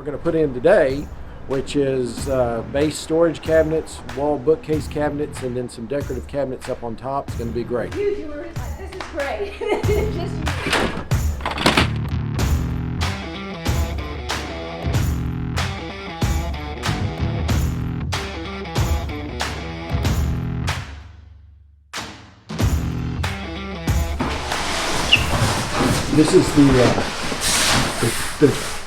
going to put in today, which is base storage cabinets, wall bookcase cabinets, and then some decorative cabinets up on top. It's going to be great. You were like, this is great. Just This is the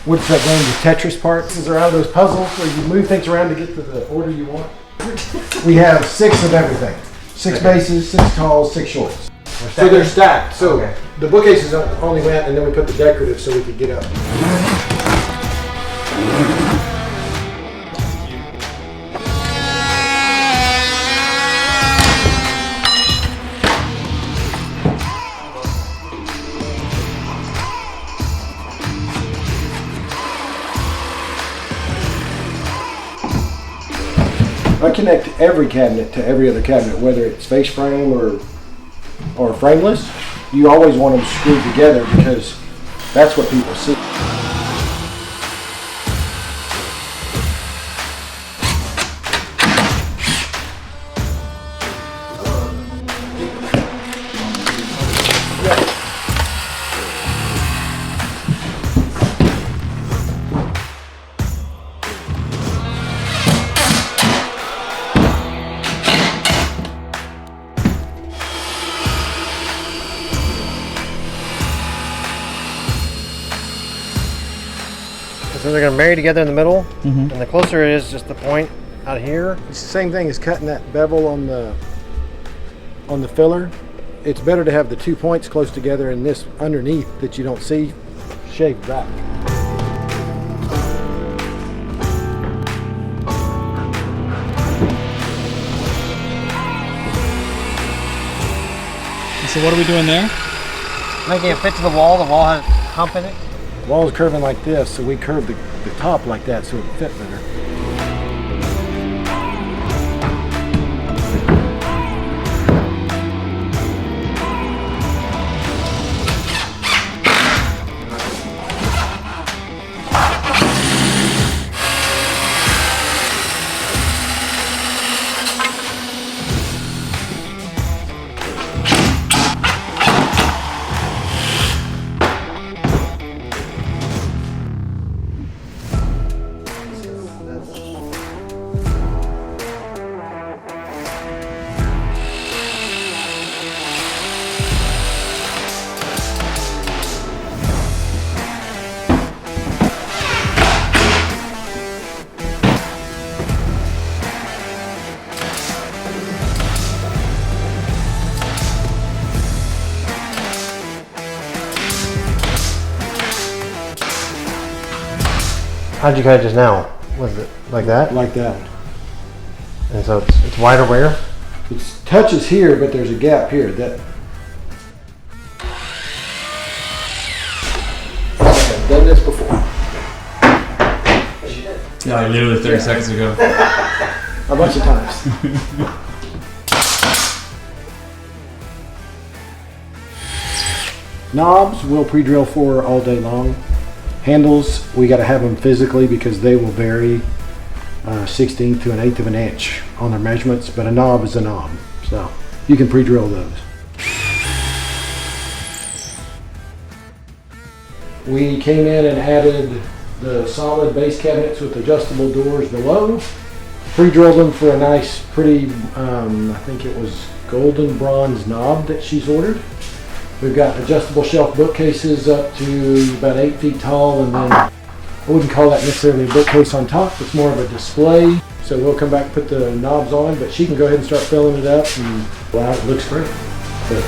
what's that game? The Tetris part. This is around those puzzles where you move things around to get to the order you want. We have 6 of everything. 6 bases, 6 talls, 6 shorts. So they're stacked. So the bookcases only went, and then we put the decorative so we could get up. I connect every cabinet to every other cabinet, whether it's face frame or frameless. You always want them screwed together because that's what people see. So they're going to marry together in the middle, and the closer it is, just the point out here. It's the same thing as cutting that bevel on the filler. It's better to have the 2 points close together and this underneath that you don't see shaved back. So what are we doing there? Making it fit to the wall. The wall has a hump in it. The wall is curving like this, so we curve the top like that so it will fit better. How'd you cut it just now? Was it like that? Like that. And so it's wider where? It touches here, but there's a gap here. That I've done this before. Yeah, like literally 30 seconds ago. A bunch of times. Knobs we'll pre-drill for all day long. Handles, we got to have them physically because they will vary 1/16 to 1/8 of an inch on their measurements, but a knob is a knob, so you can pre-drill those. We came in and added the solid base cabinets with adjustable doors below. Pre-drilled them for a nice, pretty, I think it was golden bronze knob that she's ordered. We've got adjustable shelf bookcases up to about 8 feet tall, and then I wouldn't call that necessarily a bookcase on top. It's more of a display. So we'll come back and put the knobs on, but she can go ahead and start filling it up, and wow, it looks great. But